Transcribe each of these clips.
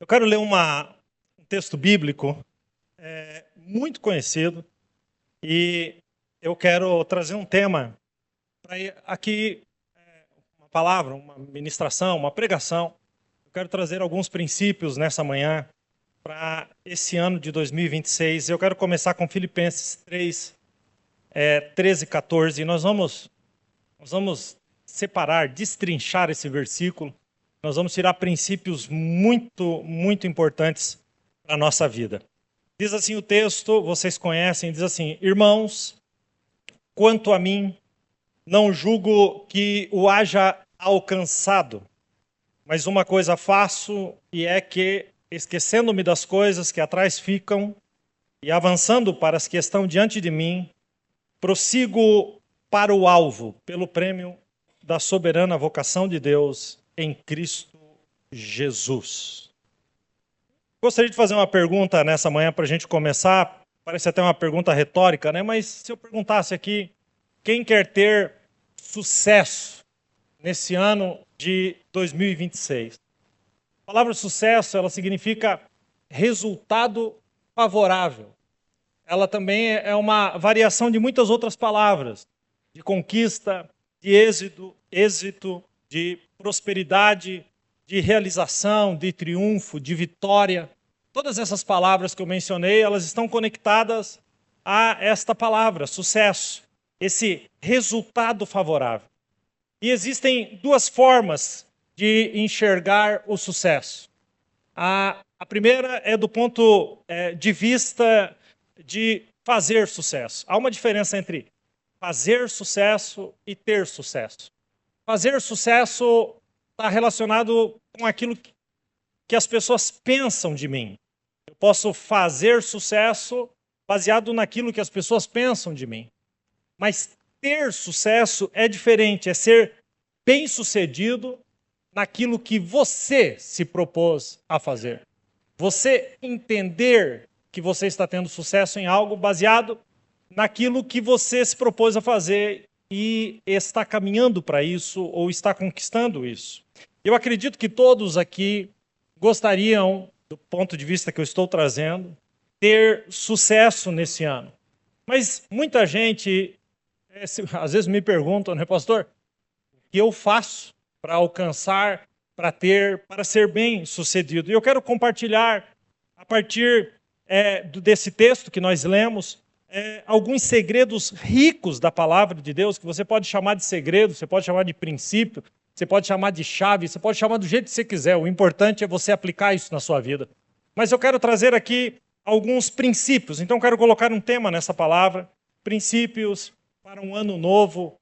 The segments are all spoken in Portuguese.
Eu quero ler um texto bíblico muito conhecido e eu quero trazer um tema para aqui, uma palavra, uma ministração, uma pregação. Eu quero trazer alguns princípios nessa manhã para esse ano de 2026. Eu quero começar com Filipenses 3, 13 e 14. E nós vamos separar, destrinchar esse versículo. Nós vamos tirar princípios muito, muito importantes para a nossa vida. Diz assim o texto, vocês conhecem, diz assim: Irmãos, quanto a mim, não julgo que o haja alcançado, mas uma coisa faço, e é que, esquecendo-me das coisas que atrás ficam, e avançando para as que estão diante de mim, prossigo para o alvo, pelo prêmio da soberana vocação de Deus em Cristo Jesus. Gostaria de fazer uma pergunta nessa manhã para a gente começar. Parece até uma pergunta retórica, né? Mas se eu perguntasse aqui, quem quer ter sucesso nesse ano de 2026? A palavra sucesso, ela significa resultado favorável. Ela também é uma variação de muitas outras palavras, de conquista, de êxito, de prosperidade, de realização, de triunfo, de vitória. Todas essas palavras que eu mencionei, elas estão conectadas a esta palavra, sucesso, esse resultado favorável. E existem duas formas de enxergar o sucesso. A primeira é do ponto de vista de fazer sucesso. Há uma diferença entre fazer sucesso e ter sucesso. Fazer sucesso está relacionado com aquilo que as pessoas pensam de mim. Eu posso fazer sucesso baseado naquilo que as pessoas pensam de mim. Mas ter sucesso é diferente, é ser bem-sucedido naquilo que você se propôs a fazer. Você entender que você está tendo sucesso em algo baseado naquilo que você se propôs a fazer e está caminhando para isso ou está conquistando isso. Eu acredito que todos aqui gostariam, do ponto de vista que eu estou trazendo, ter sucesso nesse ano. Mas muita gente, às vezes me perguntam, né, pastor, o que eu faço para alcançar, para ter, para ser bem sucedido? E eu quero compartilhar, a partir desse texto que nós lemos, alguns segredos ricos da palavra de Deus, que você pode chamar de segredo, você pode chamar de princípio, você pode chamar de chave, você pode chamar do jeito que você quiser. O importante é você aplicar isso na sua vida. Mas eu quero trazer aqui alguns princípios. Então, eu quero colocar um tema nessa palavra: princípios para um ano novo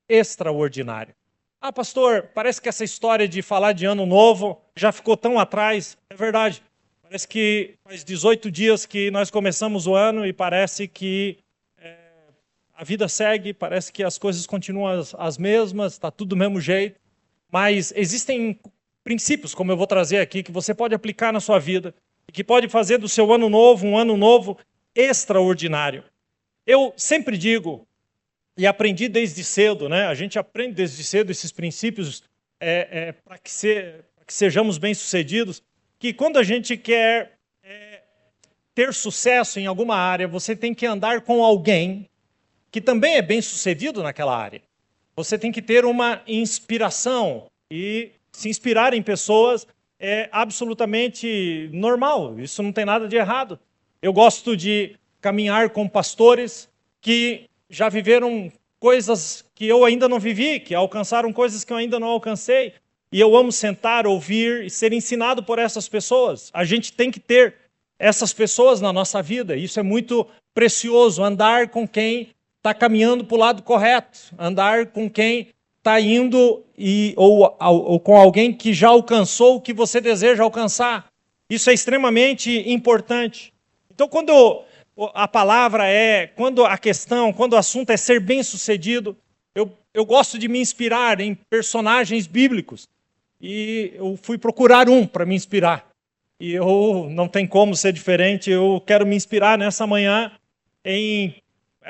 extraordinário. Ah, pastor, parece que essa história de falar de ano novo já ficou tão atrás. É verdade. Parece que faz 18 dias que nós começamos o ano e parece que a vida segue, parece que as coisas continuam as mesmas, está tudo do mesmo jeito. Mas existem princípios, como eu vou trazer aqui, que você pode aplicar na sua vida e que pode fazer do seu ano novo um ano novo extraordinário. Eu sempre digo, e aprendi desde cedo, né? A gente aprende desde cedo esses princípios para que sejamos bem-sucedidos, que quando a gente quer ter sucesso em alguma área, você tem que andar com alguém que também é bem-sucedido naquela área. Você tem que ter uma inspiração, e se inspirar em pessoas é absolutamente normal, isso não tem nada de errado. Eu gosto de caminhar com pastores que já viveram coisas que eu ainda não vivi, que alcançaram coisas que eu ainda não alcancei, e eu amo sentar, ouvir e ser ensinado por essas pessoas. A gente tem que ter essas pessoas na nossa vida, isso é muito precioso, andar com quem está caminhando para o lado correto, andar com quem está indo ou com alguém que já alcançou o que você deseja alcançar. Isso é extremamente importante. Então, quando a palavra quando o assunto é ser bem-sucedido, eu gosto de me inspirar em personagens bíblicos. E eu fui procurar um para me inspirar. E eu não tem como ser diferente, eu quero me inspirar nessa manhã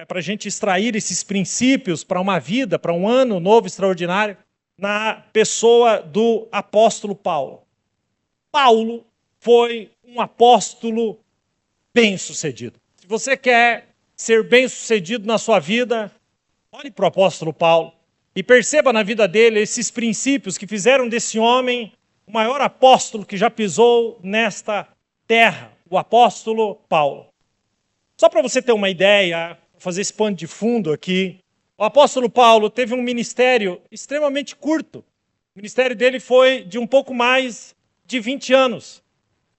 para a gente extrair esses princípios para uma vida, para um ano novo extraordinário, na pessoa do apóstolo Paulo. Paulo foi um apóstolo bem-sucedido. Se você quer ser bem-sucedido na sua vida, olhe para o apóstolo Paulo e perceba na vida dele esses princípios que fizeram desse homem o maior apóstolo que já pisou nesta terra, o apóstolo Paulo. Só para você ter uma ideia, fazer esse pano de fundo aqui, o apóstolo Paulo teve um ministério extremamente curto. O ministério dele foi de um pouco mais de 20 anos.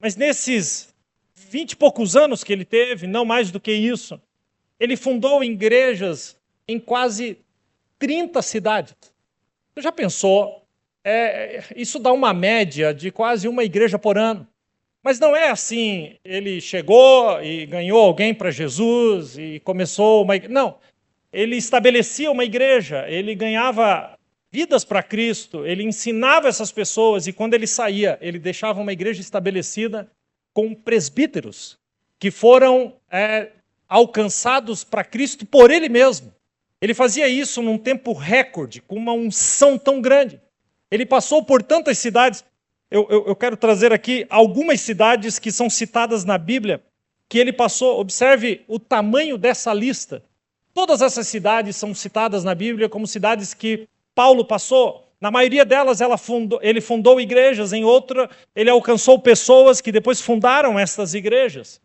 Mas nesses 20 e poucos anos que ele teve, não mais do que isso, ele fundou igrejas em quase 30 cidades. Você já pensou? Isso dá uma média de quase uma igreja por ano. Mas não é assim, ele chegou e ganhou alguém para Jesus e começou uma igreja. Não, ele estabelecia uma igreja, ele ganhava vidas para Cristo, ele ensinava essas pessoas e quando ele saía, ele deixava uma igreja estabelecida com presbíteros que foram alcançados para Cristo por ele mesmo. Ele fazia isso num tempo recorde, com uma unção tão grande. Ele passou por tantas cidades. Eu quero trazer aqui algumas cidades que são citadas na Bíblia, que ele passou. Observe o tamanho dessa lista. Todas essas cidades são citadas na Bíblia como cidades que Paulo passou. Na maioria delas ele fundou igrejas, em outra ele alcançou pessoas que depois fundaram essas igrejas.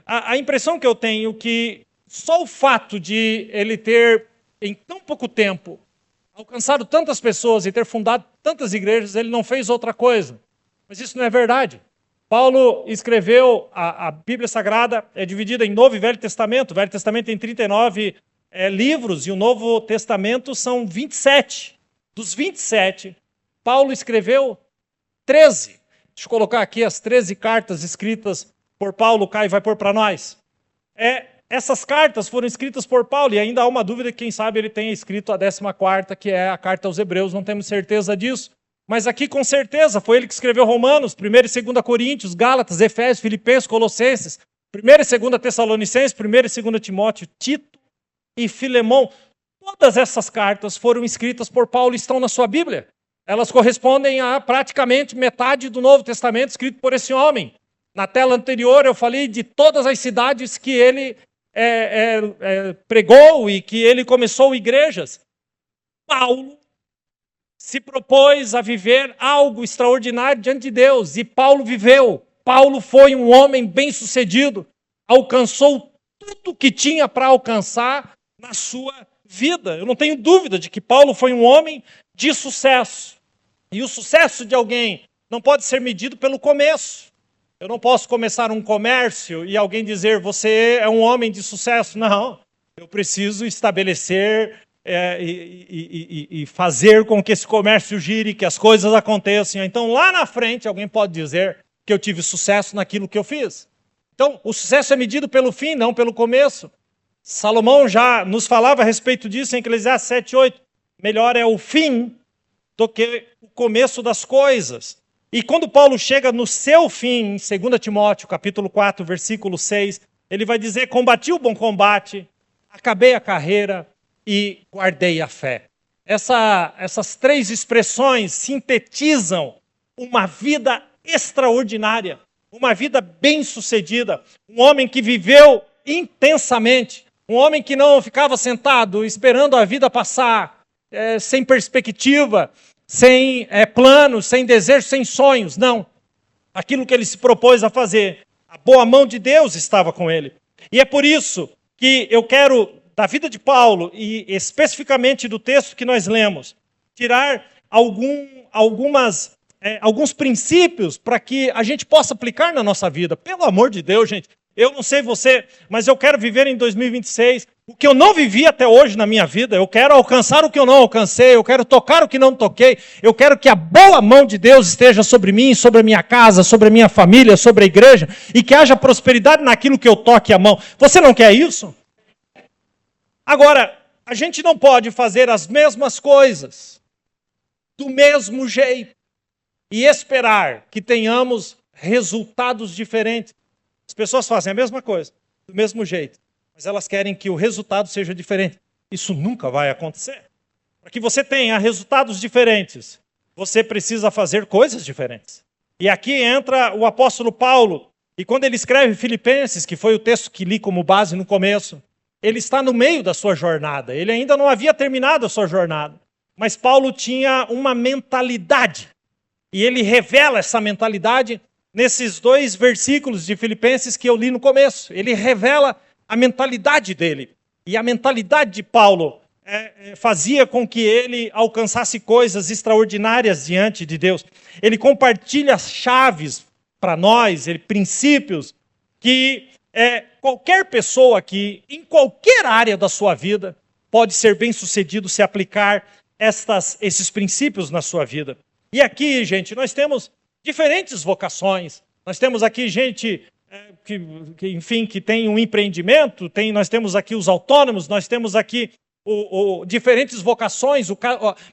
A impressão que eu tenho é que só o fato de ele ter, em tão pouco tempo, alcançado tantas pessoas e ter fundado tantas igrejas, ele não fez outra coisa. Mas isso não é verdade. Paulo escreveu, a Bíblia Sagrada é dividida em Novo e Velho Testamento. O Velho Testamento tem 39 livros e o Novo Testamento são 27. Dos 27, Paulo escreveu 13. Deixa eu colocar aqui as 13 cartas escritas por Paulo. O Caio vai pôr para nós. Essas cartas foram escritas por Paulo, e ainda há uma dúvida, quem sabe ele tenha escrito a 14ª, que é a carta aos Hebreus, não temos certeza disso. Mas aqui, com certeza, foi ele que escreveu Romanos, 1 e 2 Coríntios, Gálatas, Efésios, Filipenses, Colossenses, 1 e 2 Tessalonicenses, 1 e 2 Timóteo, Tito e Filemão. Todas essas cartas foram escritas por Paulo e estão na sua Bíblia. Elas correspondem a praticamente metade do Novo Testamento escrito por esse homem. Na tela anterior eu falei de todas as cidades que ele pregou e que ele começou igrejas. Paulo se propôs a viver algo extraordinário diante de Deus, e Paulo viveu. Paulo foi um homem bem-sucedido, alcançou tudo que tinha para alcançar na sua vida. Eu não tenho dúvida de que Paulo foi um homem de sucesso. E o sucesso de alguém não pode ser medido pelo começo. Eu não posso começar um comércio e alguém dizer, você é um homem de sucesso. Não, eu preciso estabelecer e fazer com que esse comércio gire, que as coisas aconteçam. Então, lá na frente, alguém pode dizer que eu tive sucesso naquilo que eu fiz. Então, o sucesso é medido pelo fim, não pelo começo. Salomão já nos falava a respeito disso em Eclesiastes 7:8. Melhor é o fim do que o começo das coisas. E quando Paulo chega no seu fim, em 2 Timóteo, capítulo 4, versículo 6, ele vai dizer, combati o bom combate, acabei a carreira e guardei a fé. Essas três expressões sintetizam uma vida extraordinária, uma vida bem-sucedida, um homem que viveu intensamente, um homem que não ficava sentado esperando a vida passar, sem perspectiva, sem planos, sem desejos, sem sonhos, não. Aquilo que ele se propôs a fazer, a boa mão de Deus estava com ele. E é por isso que eu quero, da vida de Paulo, e especificamente do texto que nós lemos, tirar alguns princípios para que a gente possa aplicar na nossa vida. Pelo amor de Deus, gente, eu não sei você, mas eu quero viver em 2026 o que eu não vivi até hoje na minha vida. Eu quero alcançar o que eu não alcancei, eu quero tocar o que não toquei, eu quero que a boa mão de Deus esteja sobre mim, sobre a minha casa, sobre a minha família, sobre a igreja, e que haja prosperidade naquilo que eu toque a mão. Você não quer isso? Agora, a gente não pode fazer as mesmas coisas do mesmo jeito e esperar que tenhamos resultados diferentes. As pessoas fazem a mesma coisa, do mesmo jeito, mas elas querem que o resultado seja diferente. Isso nunca vai acontecer. Para que você tenha resultados diferentes, você precisa fazer coisas diferentes. E aqui entra o apóstolo Paulo, e quando ele escreve Filipenses, que foi o texto que li como base no começo, ele está no meio da sua jornada, ele ainda não havia terminado a sua jornada, mas Paulo tinha uma mentalidade, e ele revela essa mentalidade nesses 2 versículos de Filipenses que eu li no começo. Ele revela a mentalidade dele, e a mentalidade de Paulo fazia com que ele alcançasse coisas extraordinárias diante de Deus. Ele compartilha as chaves para nós, princípios que qualquer pessoa que, em qualquer área da sua vida, pode ser bem-sucedido se aplicar esses princípios na sua vida. E aqui, gente, nós temos diferentes vocações. Nós temos aqui gente que tem um empreendimento, nós temos aqui os autônomos, nós temos aqui diferentes vocações,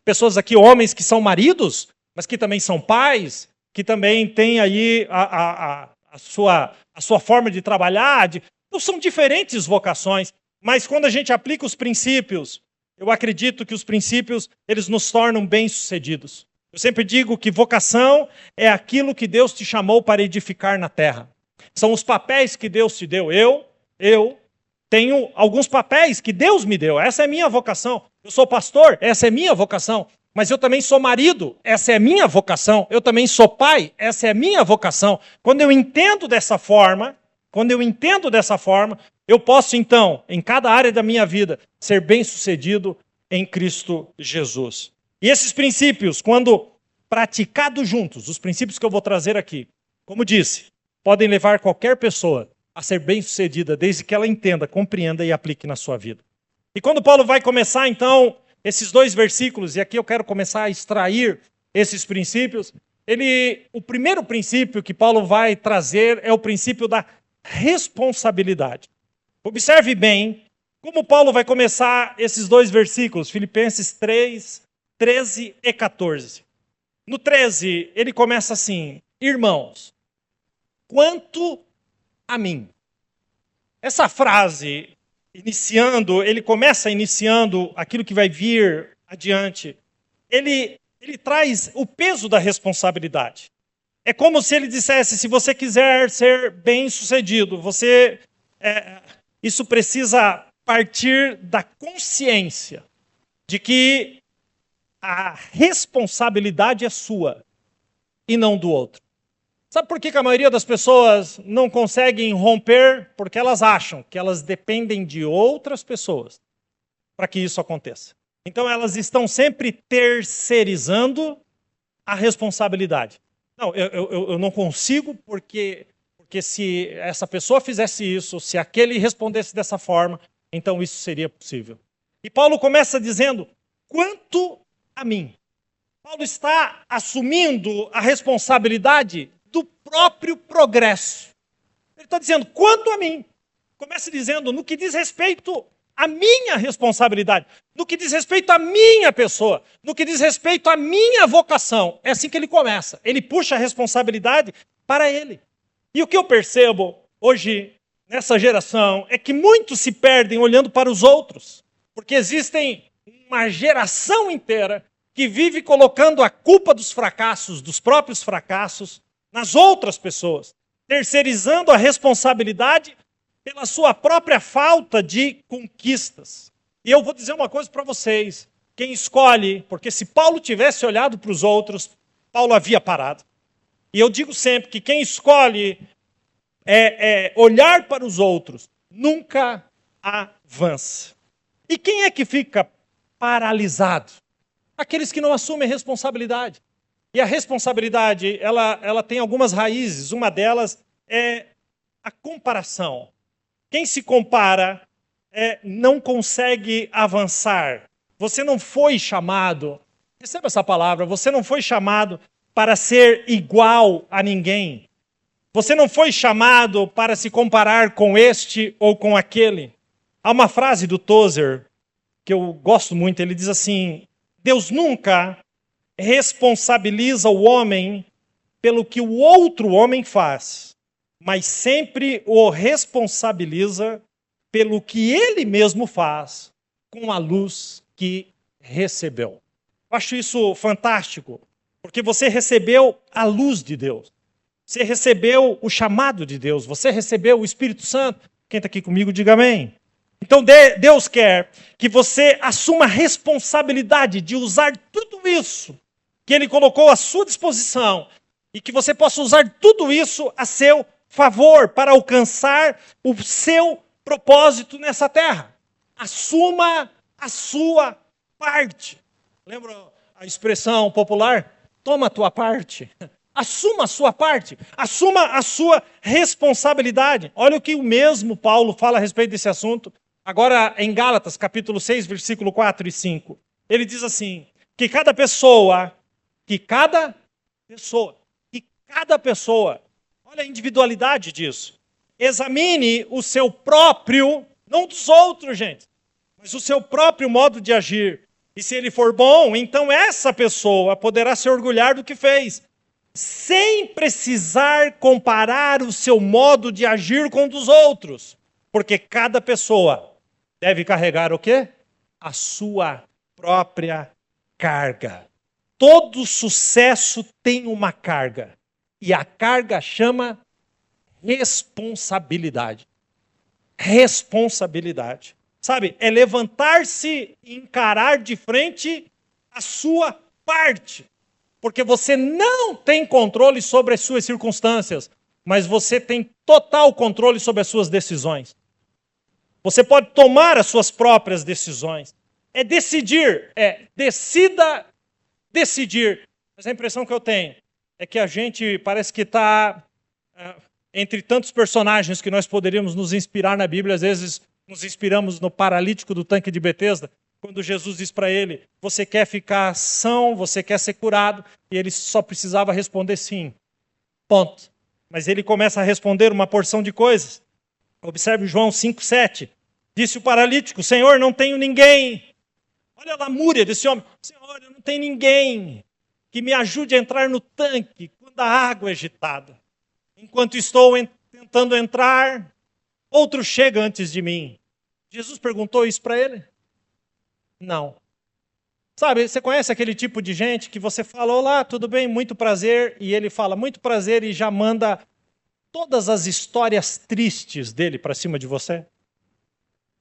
pessoas aqui, homens que são maridos, mas que também são pais, que também têm aí a sua forma de trabalhar. Então, são diferentes vocações, mas quando a gente aplica os princípios, eu acredito que os princípios, eles nos tornam bem-sucedidos. Eu sempre digo que vocação é aquilo que Deus te chamou para edificar na terra. São os papéis que Deus te deu. Eu tenho alguns papéis que Deus me deu. Essa é a minha vocação. Eu sou pastor, essa é a minha vocação. Mas eu também sou marido, essa é a minha vocação. Eu também sou pai, essa é a minha vocação. Quando eu entendo dessa forma, eu posso então, em cada área da minha vida, ser bem-sucedido em Cristo Jesus. E esses princípios, quando praticados juntos, os princípios que eu vou trazer aqui, como disse, podem levar qualquer pessoa a ser bem-sucedida, desde que ela entenda, compreenda e aplique na sua vida. E quando Paulo vai começar, então, esses 2 versículos, e aqui eu quero começar a extrair esses princípios, o primeiro princípio que Paulo vai trazer é o princípio da responsabilidade. Observe bem como Paulo vai começar esses 2 versículos, Filipenses 3, 13 e 14. No 13, ele começa assim: irmãos, quanto a mim. Essa frase, ele começa iniciando aquilo que vai vir adiante. Ele traz o peso da responsabilidade. É como se ele dissesse, se você quiser ser bem-sucedido, isso precisa partir da consciência de que a responsabilidade é sua e não do outro. Sabe por que a maioria das pessoas não conseguem romper? Porque elas acham que elas dependem de outras pessoas para que isso aconteça. Então elas estão sempre terceirizando a responsabilidade. Não, eu não consigo porque se essa pessoa fizesse isso, se aquele respondesse dessa forma, então isso seria possível. E Paulo começa dizendo, quanto a mim. Paulo está assumindo a responsabilidade do próprio progresso. Ele está dizendo, quanto a mim. Começa dizendo, no que diz respeito à minha responsabilidade, no que diz respeito à minha pessoa, no que diz respeito à minha vocação. É assim que ele começa. Ele puxa a responsabilidade para ele. E o que eu percebo hoje, nessa geração, é que muitos se perdem olhando para os outros. Porque existem uma geração inteira que vive colocando a culpa dos fracassos, dos próprios fracassos, nas outras pessoas, terceirizando a responsabilidade pela sua própria falta de conquistas. E eu vou dizer uma coisa para vocês, quem escolhe, porque se Paulo tivesse olhado para os outros, Paulo havia parado. E eu digo sempre que quem escolhe olhar para os outros, nunca avança. E quem é que fica paralisado? Aqueles que não assumem responsabilidade. E a responsabilidade, ela tem algumas raízes. Uma delas é a comparação. Quem se compara não consegue avançar. Você não foi chamado, receba essa palavra, você não foi chamado para ser igual a ninguém. Você não foi chamado para se comparar com este ou com aquele. Há uma frase do Tozer que eu gosto muito, ele diz assim, Deus nunca responsabiliza o homem pelo que o outro homem faz, mas sempre o responsabiliza pelo que ele mesmo faz com a luz que recebeu. Eu acho isso fantástico, porque você recebeu a luz de Deus. Você recebeu o chamado de Deus, você recebeu o Espírito Santo. Quem está aqui comigo, diga amém. Então Deus quer que você assuma a responsabilidade de usar tudo isso que Ele colocou à sua disposição e que você possa usar tudo isso a seu favor para alcançar o seu propósito nessa terra. Assuma a sua parte. Lembra a expressão popular? Toma a tua parte. Assuma a sua parte. Assuma a sua responsabilidade. Olha o que o mesmo Paulo fala a respeito desse assunto. Agora em Gálatas, capítulo 6, versículo 4 e 5. Ele diz assim, que cada pessoa, olha a individualidade disso. Examine o seu próprio, não dos outros, gente, mas o seu próprio modo de agir. E se ele for bom, então essa pessoa poderá se orgulhar do que fez, sem precisar comparar o seu modo de agir com o dos outros. Porque cada pessoa deve carregar o quê? A sua própria carga. Todo sucesso tem uma carga. E a carga chama responsabilidade. Responsabilidade. Sabe, é levantar-se e encarar de frente a sua parte. Porque você não tem controle sobre as suas circunstâncias, mas você tem total controle sobre as suas decisões. Você pode tomar as suas próprias decisões. É decidir, decida decidir. Mas a impressão que eu tenho é que a gente parece que está, entre tantos personagens que nós poderíamos nos inspirar na Bíblia, às vezes nos inspiramos no paralítico do tanque de Betesda, quando Jesus diz para ele, você quer ficar são, você quer ser curado, e ele só precisava responder sim. Ponto. Mas ele começa a responder uma porção de coisas. Observe João 5,7. Disse o paralítico, Senhor, não tenho ninguém. Olha a lamúria desse homem. Senhor, eu não tenho ninguém que me ajude a entrar no tanque quando a água é agitada. Enquanto estou tentando entrar, outro chega antes de mim. Jesus perguntou isso para ele? Não. Sabe, você conhece aquele tipo de gente que você fala, olá, tudo bem, muito prazer, e ele fala muito prazer e já manda todas as histórias tristes dele para cima de você?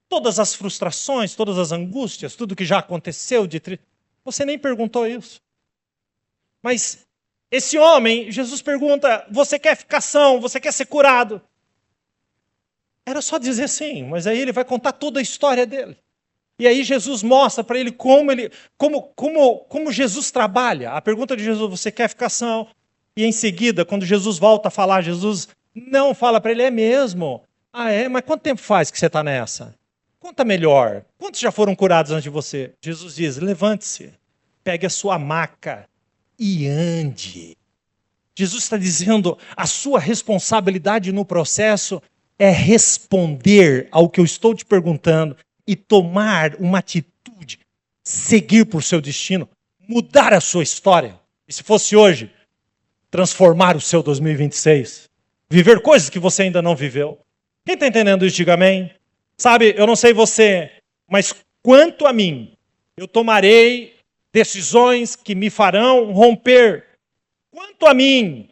Todas as frustrações, todas as angústias, tudo que já aconteceu de triste. Você nem perguntou isso. Mas esse homem, Jesus pergunta, você quer ficar são, você quer ser curado? Era só dizer sim, mas aí ele vai contar toda a história dele. E aí Jesus mostra para ele como Jesus trabalha. A pergunta de Jesus, você quer ficar são? E em seguida, quando Jesus volta a falar, Jesus não fala para ele, é mesmo? Ah, é? Mas quanto tempo faz que você está nessa? Conta melhor. Quantos já foram curados antes de você? Jesus diz, levante-se, pegue a sua maca e ande. Jesus está dizendo, a sua responsabilidade no processo é responder ao que eu estou te perguntando e tomar uma atitude, seguir por seu destino, mudar a sua história. E se fosse hoje, transformar o seu 2026. Viver coisas que você ainda não viveu. Quem está entendendo isso, diga amém. Sabe, eu não sei você, mas quanto a mim, eu tomarei decisões que me farão romper. Quanto a mim,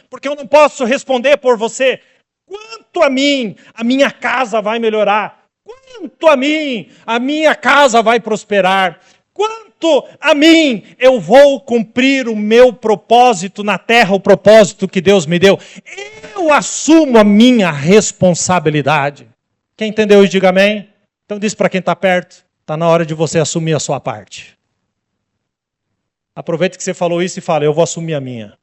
porque eu não posso responder por você. Quanto a mim, a minha casa vai melhorar. Quanto a mim, a minha casa vai prosperar. Quanto a mim, eu vou cumprir o meu propósito na terra, o propósito que Deus me deu. Eu assumo a minha responsabilidade. Quem entendeu isso, diga amém. Então diz para quem está perto, está na hora de você assumir a sua parte. Aproveita que você falou isso e fala, eu vou assumir a minha.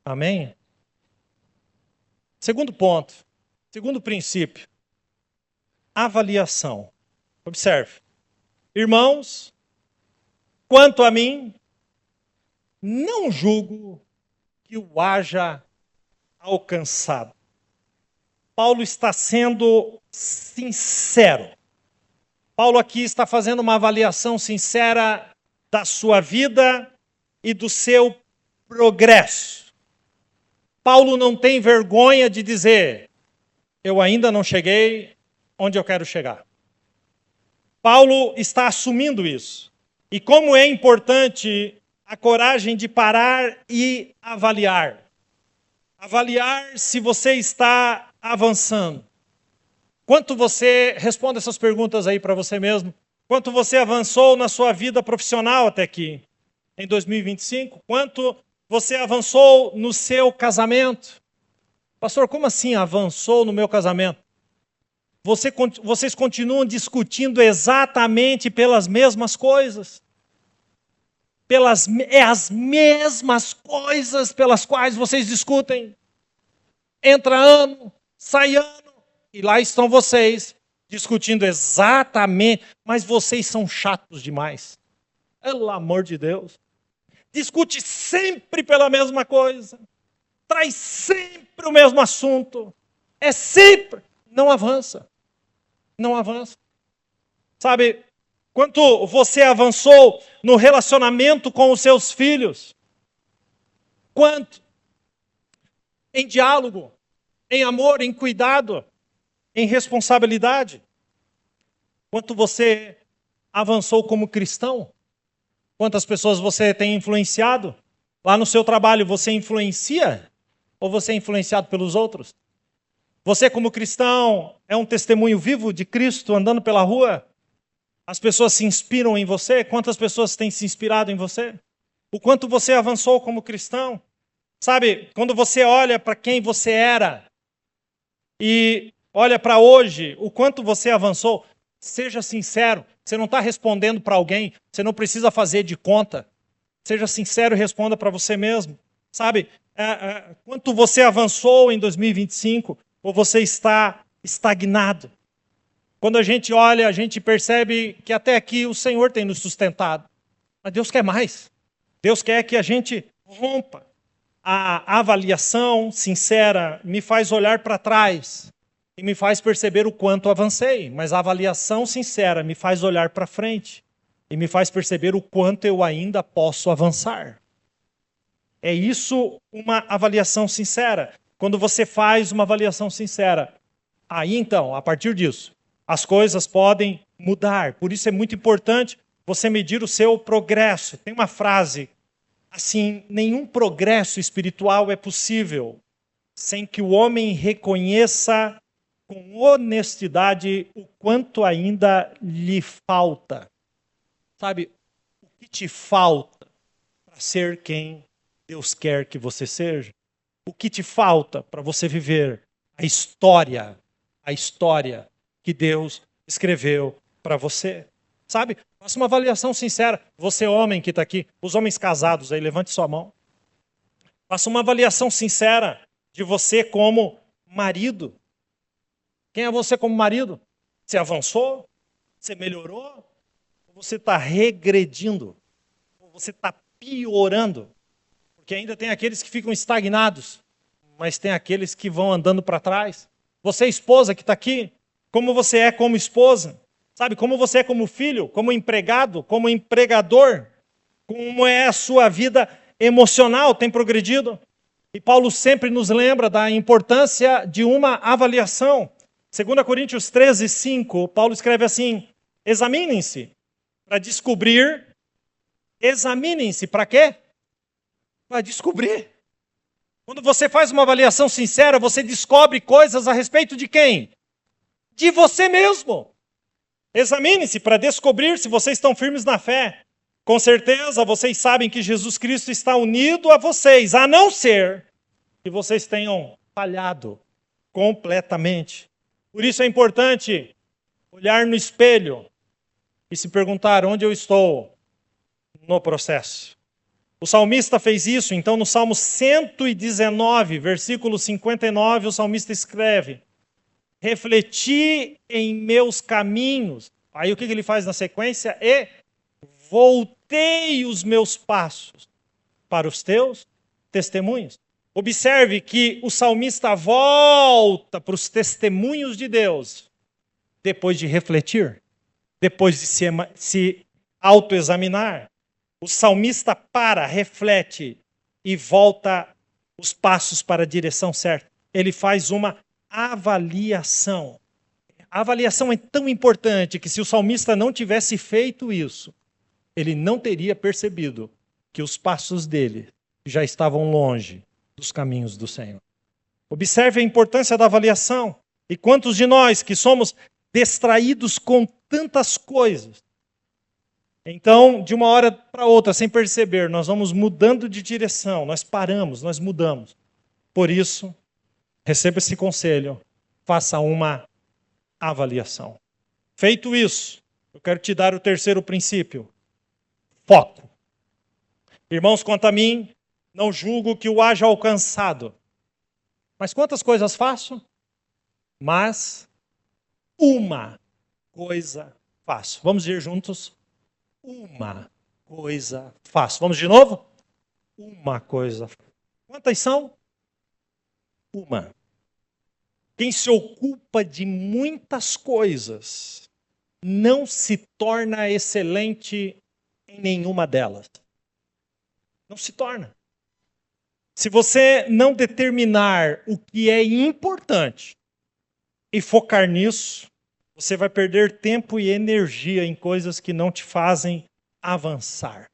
Amém? Segundo ponto, segundo princípio, avaliação. Observe. Irmãos, quanto a mim, não julgo que o haja alcançado. Paulo está sendo sincero. Paulo aqui está fazendo uma avaliação sincera da sua vida e do seu progresso. Paulo não tem vergonha de dizer, eu ainda não cheguei onde eu quero chegar. Paulo está assumindo isso. E como é importante a coragem de parar e avaliar. Avaliar se você está avançando. Quanto você, responda essas perguntas aí para você mesmo. Quanto você avançou na sua vida profissional até aqui, em 2025? Quanto você avançou no seu casamento? Pastor, como assim avançou no meu casamento? Vocês continuam discutindo exatamente pelas mesmas coisas. As mesmas coisas pelas quais vocês discutem. Entra ano, sai ano, e lá estão vocês discutindo exatamente, mas vocês são chatos demais. Pelo amor de Deus. Discute sempre pela mesma coisa. Traz sempre o mesmo assunto. É sempre. Não avança. Não avança. Sabe, quanto você avançou no relacionamento com os seus filhos? Quanto? Em diálogo, em amor, em cuidado, em responsabilidade? Quanto você avançou como cristão? Quantas pessoas você tem influenciado? Lá no seu trabalho você influencia? Ou você é influenciado pelos outros? Você como cristão é um testemunho vivo de Cristo andando pela rua? As pessoas se inspiram em você? Quantas pessoas têm se inspirado em você? O quanto você avançou como cristão? Sabe, quando você olha para quem você era e olha para hoje, o quanto você avançou, seja sincero, você não está respondendo para alguém, você não precisa fazer de conta. Seja sincero e responda para você mesmo. Sabe, quanto você avançou em 2025 ou você está estagnado? Quando a gente olha, a gente percebe que até aqui o Senhor tem nos sustentado. Mas Deus quer mais. Deus quer que a gente rompa. A avaliação sincera me faz olhar para trás e me faz perceber o quanto avancei. Mas a avaliação sincera me faz olhar para frente e me faz perceber o quanto eu ainda posso avançar. É isso uma avaliação sincera. Quando você faz uma avaliação sincera, aí então, a partir disso, as coisas podem mudar. Por isso é muito importante você medir o seu progresso. Tem uma frase assim: nenhum progresso espiritual é possível sem que o homem reconheça com honestidade o quanto ainda lhe falta. Sabe, o que te falta para ser quem Deus quer que você seja? O que te falta para você viver a história que Deus escreveu para você? Sabe? Faça uma avaliação sincera. Você, homem que está aqui, os homens casados aí, levante sua mão. Faça uma avaliação sincera de você como marido. Quem é você como marido? Você avançou? Você melhorou? Ou você está regredindo? Ou você está piorando? Porque ainda tem aqueles que ficam estagnados, mas tem aqueles que vão andando para trás. Você, esposa que está aqui, como você é como esposa? Sabe, como você é como filho, como empregado, como empregador? Como é a sua vida emocional? Tem progredido? E Paulo sempre nos lembra da importância de uma avaliação. 2 Coríntios 13, 5, Paulo escreve assim: examinem-se para descobrir. Examinem-se para quê? Para descobrir. Quando você faz uma avaliação sincera, você descobre coisas a respeito de quem? De você mesmo. Examine-se para descobrir se vocês estão firmes na fé. Com certeza vocês sabem que Jesus Cristo está unido a vocês, a não ser que vocês tenham falhado completamente. Por isso é importante olhar no espelho e se perguntar onde eu estou no processo. O salmista fez isso, então no Salmo 119, versículo 59, o salmista escreve: refleti em meus caminhos. Aí o que ele faz na sequência? E voltei os meus passos para os teus testemunhos. Observe que o salmista volta para os testemunhos de Deus depois de refletir, depois de se autoexaminar. O salmista para, reflete e volta os passos para a direção certa. Ele faz uma avaliação. A avaliação é tão importante que se o salmista não tivesse feito isso, ele não teria percebido que os passos dele já estavam longe dos caminhos do Senhor. Observe a importância da avaliação. E quantos de nós que somos distraídos com tantas coisas, então, de uma hora para outra, sem perceber, nós vamos mudando de direção, nós paramos, nós mudamos. Por isso, receba esse conselho, faça uma avaliação. Feito isso, eu quero te dar o terceiro princípio: foco. Irmãos, quanto a mim, não julgo que o haja alcançado. Mas quantas coisas faço? Mas uma coisa faço. Vamos ir juntos? Uma coisa faço. Vamos de novo? Uma coisa. Quantas são? Uma. Quem se ocupa de muitas coisas não se torna excelente em nenhuma delas. Não se torna. Se você não determinar o que é importante e focar nisso, você vai perder tempo e energia em coisas que não te fazem avançar.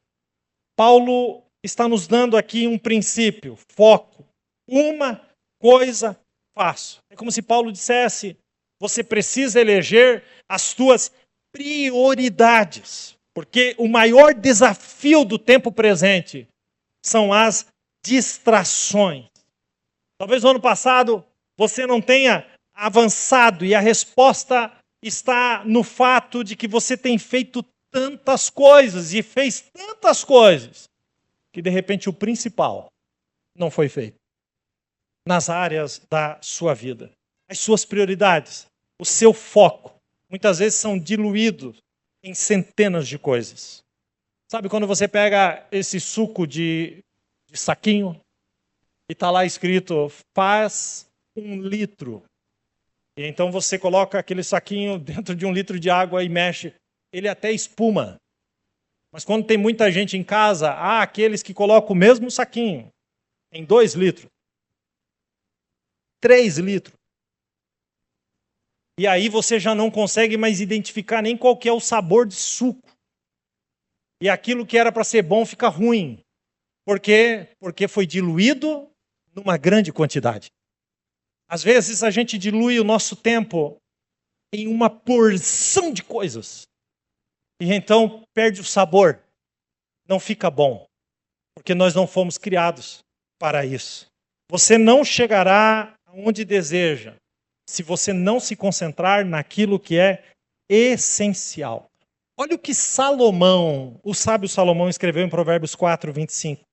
Paulo está nos dando aqui um princípio, foco. Uma coisa faço. É como se Paulo dissesse: você precisa eleger as suas prioridades, porque o maior desafio do tempo presente são as distrações. Talvez no ano passado você não tenha avançado e a resposta está no fato de que você tem feito tantas coisas e fez tantas coisas que de repente o principal não foi feito nas áreas da sua vida. As suas prioridades, o seu foco, muitas vezes são diluídos em centenas de coisas. Sabe quando você pega esse suco de saquinho e está lá escrito: faz 1 litro. E então você coloca aquele saquinho dentro de 1 litro de água e mexe. Ele até espuma. Mas quando tem muita gente em casa, há aqueles que colocam o mesmo saquinho em 2 litros. 3 litros. E aí você já não consegue mais identificar nem qual que é o sabor de suco. E aquilo que era para ser bom fica ruim. Por quê? Porque foi diluído numa grande quantidade. Às vezes a gente dilui o nosso tempo em uma porção de coisas. E então perde o sabor. Não fica bom. Porque nós não fomos criados para isso. Você não chegará aonde deseja se você não se concentrar naquilo que é essencial. Olha o que Salomão, o sábio Salomão, escreveu em Provérbios 4, 25.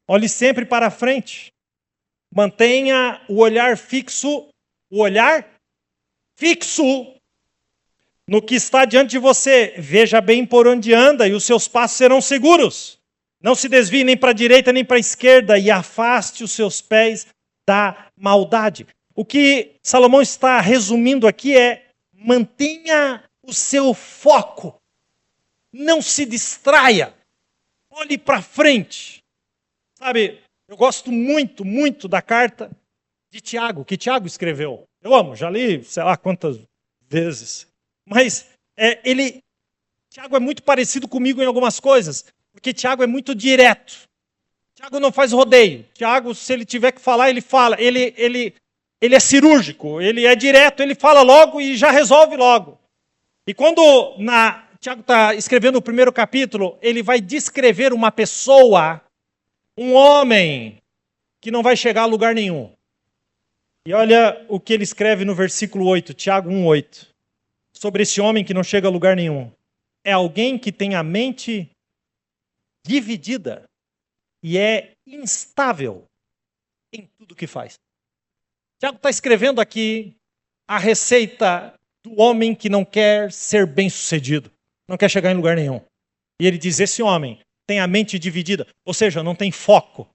Olhe sempre para frente. Mantenha o olhar fixo no que está diante de você. Veja bem por onde anda e os seus passos serão seguros. Não se desvie nem para a direita nem para a esquerda e afaste os seus pés da maldade. O que Salomão está resumindo aqui é: mantenha o seu foco. Não se distraia. Olhe para frente. Sabe, eu gosto muito, muito da carta de Tiago, que Tiago escreveu. Eu amo, já li sei lá quantas vezes. Mas Tiago é muito parecido comigo em algumas coisas, porque Tiago é muito direto. Tiago não faz rodeio. Tiago, se ele tiver que falar, ele fala. Ele é cirúrgico, ele é direto, ele fala logo e já resolve logo. E quando Tiago está escrevendo o primeiro capítulo, ele vai descrever uma pessoa, um homem, que não vai chegar a lugar nenhum. E olha o que ele escreve no versículo 8, Tiago 1:8. Sobre esse homem que não chega a lugar nenhum. É alguém que tem a mente dividida e é instável em tudo que faz. Tiago está escrevendo aqui a receita do homem que não quer ser bem-sucedido, não quer chegar em lugar nenhum. E ele diz: esse homem tem a mente dividida, ou seja, não tem foco.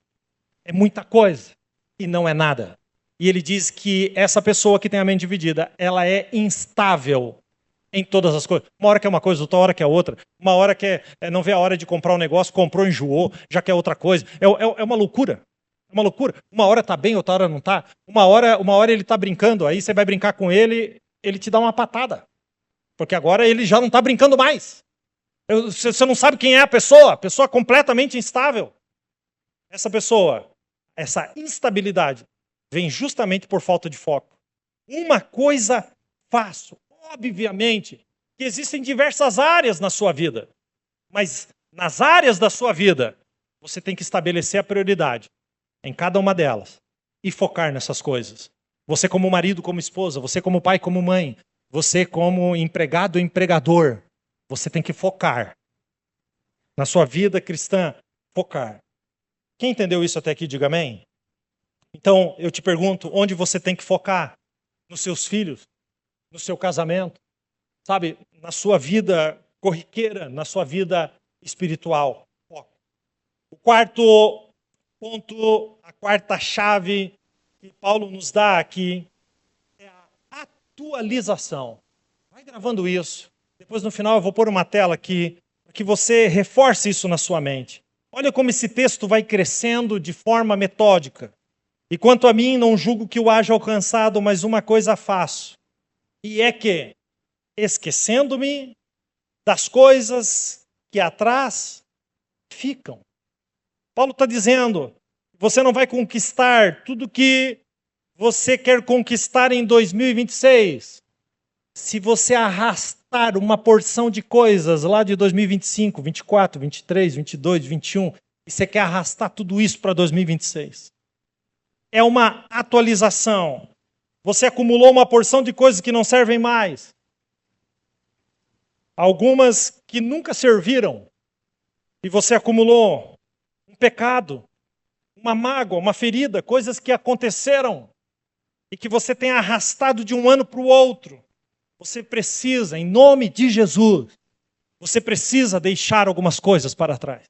É muita coisa e não é nada. E ele diz que essa pessoa que tem a mente dividida, ela é instável em todas as coisas. Uma hora quer uma coisa, outra hora quer outra. Uma hora quer, não vê a hora de comprar um negócio, comprou, enjoou, já quer outra coisa. É uma loucura. É uma loucura. Uma hora está bem, outra hora não está. Uma hora ele está brincando, aí você vai brincar com ele, ele te dá uma patada. Porque agora ele já não está brincando mais. Você não sabe quem é a pessoa completamente instável. Essa pessoa, essa instabilidade, vem justamente por falta de foco. Uma coisa faço, obviamente, que existem diversas áreas na sua vida, mas nas áreas da sua vida, você tem que estabelecer a prioridade em cada uma delas e focar nessas coisas. Você como marido, como esposa, você como pai, como mãe, você como empregado, empregador, você tem que focar na sua vida cristã, focar. Quem entendeu isso até aqui, diga amém. Então, eu te pergunto, onde você tem que focar? Nos seus filhos? No seu casamento? Sabe, na sua vida corriqueira, na sua vida espiritual. Foco. O quarto ponto, a quarta chave que Paulo nos dá aqui é a atualização. Vai gravando isso. Depois, no final, eu vou pôr uma tela aqui para que você reforce isso na sua mente. Olha como esse texto vai crescendo de forma metódica. E quanto a mim, não julgo que o haja alcançado, mas uma coisa faço. E é que, esquecendo-me das coisas que atrás ficam. Paulo está dizendo, você não vai conquistar tudo que você quer conquistar em 2026 se você arrastar uma porção de coisas lá de 2025, 24, 23, 22, 21, e você quer arrastar tudo isso para 2026. É uma atualização. Você acumulou uma porção de coisas que não servem mais. Algumas que nunca serviram. E você acumulou um pecado, uma mágoa, uma ferida, coisas que aconteceram e que você tem arrastado de um ano para o outro. Você precisa, em nome de Jesus, você precisa deixar algumas coisas para trás.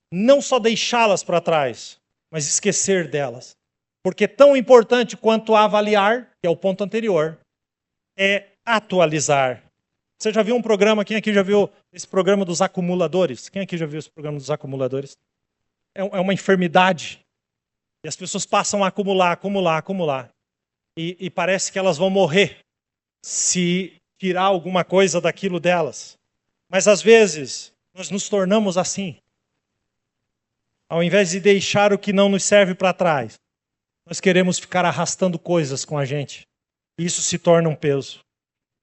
Não só deixá-las para trás, mas esquecer delas. Porque tão importante quanto avaliar, que é o ponto anterior, é atualizar. Você já viu um programa, quem aqui já viu esse programa dos acumuladores? Quem aqui já viu esse programa dos acumuladores? É uma enfermidade. E as pessoas passam a acumular. E parece que elas vão morrer se tirar alguma coisa daquilo delas. Mas às vezes, nós nos tornamos assim. Ao invés de deixar o que não nos serve para trás, nós queremos ficar arrastando coisas com a gente. E isso se torna um peso.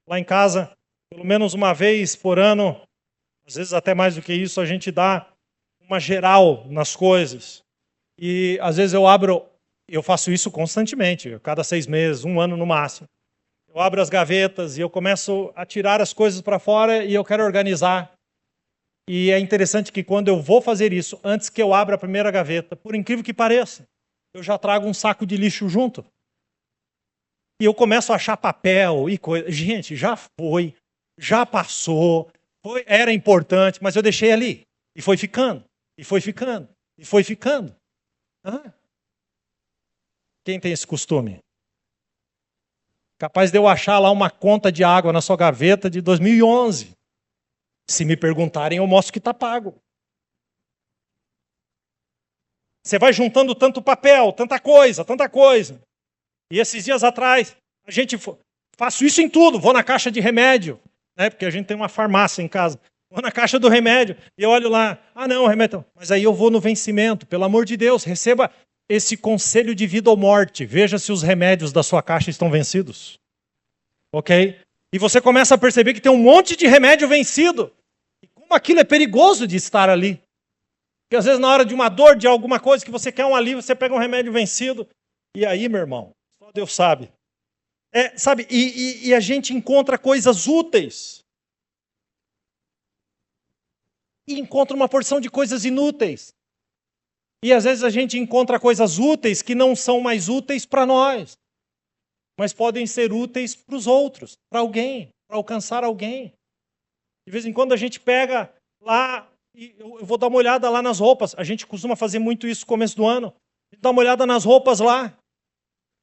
Lá em casa, pelo menos uma vez por ano, às vezes até mais do que isso, a gente dá uma geral nas coisas. E às vezes eu faço isso constantemente, a cada 6 meses, 1 ano no máximo. Eu abro as gavetas e eu começo a tirar as coisas para fora e eu quero organizar. E é interessante que quando eu vou fazer isso, antes que eu abra a primeira gaveta, por incrível que pareça, eu já trago um saco de lixo junto. E eu começo a achar papel e coisa. Gente, já foi, já passou, era importante, mas eu deixei ali. E foi ficando, e foi ficando, e foi ficando. Quem tem esse costume? Capaz de eu achar lá uma conta de água na sua gaveta de 2011. Se me perguntarem, eu mostro que está pago. Você vai juntando tanto papel, tanta coisa. E esses dias atrás, faço isso em tudo. Vou na caixa de remédio, né? Porque a gente tem uma farmácia em casa. Vou na caixa do remédio e eu olho lá. Não, remédio. Mas aí eu vou no vencimento. Pelo amor de Deus, receba esse conselho de vida ou morte. Veja se os remédios da sua caixa estão vencidos. Ok? E você começa a perceber que tem um monte de remédio vencido. E como aquilo é perigoso de estar ali. Porque às vezes na hora de uma dor, de alguma coisa que você quer um alívio, você pega um remédio vencido. E aí, meu irmão, só Deus sabe. Sabe, e a gente encontra coisas úteis. E encontra uma porção de coisas inúteis. E às vezes a gente encontra coisas úteis que não são mais úteis para nós. Mas podem ser úteis para os outros, para alguém, para alcançar alguém. De vez em quando a gente pega lá, e eu vou dar uma olhada lá nas roupas. A gente costuma fazer muito isso no começo do ano. Dá uma olhada nas roupas lá.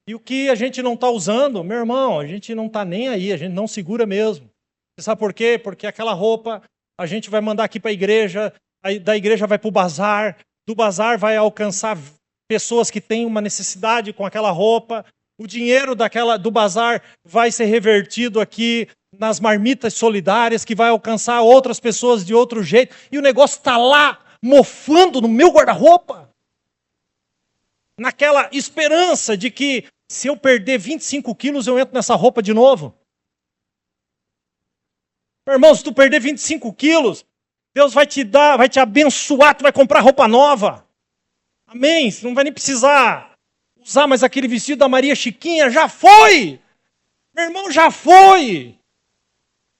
E o que a gente não está usando, meu irmão, a gente não está nem aí, a gente não segura mesmo. Você sabe por quê? Porque aquela roupa a gente vai mandar aqui para a igreja, aí da igreja vai para o bazar, do bazar vai alcançar pessoas que têm uma necessidade com aquela roupa, o dinheiro do bazar vai ser revertido aqui nas marmitas solidárias, que vai alcançar outras pessoas de outro jeito, e o negócio está lá, mofando no meu guarda-roupa. Naquela esperança de que, se eu perder 25 quilos, eu entro nessa roupa de novo. Meu irmão, se tu perder 25 quilos, Deus vai te dar, vai te abençoar, tu vai comprar roupa nova. Amém? Você não vai nem precisar usar mais aquele vestido da Maria Chiquinha, já foi! Meu irmão, já foi!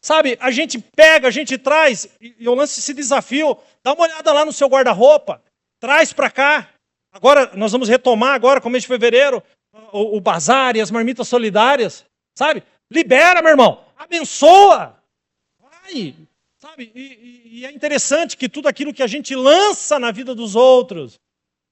Sabe, a gente pega, a gente traz, e eu lanço esse desafio, dá uma olhada lá no seu guarda-roupa, traz para cá. Agora, nós vamos retomar agora, começo de fevereiro, o bazar e as marmitas solidárias, sabe? Libera, meu irmão, abençoa, vai, sabe? E é interessante que tudo aquilo que a gente lança na vida dos outros,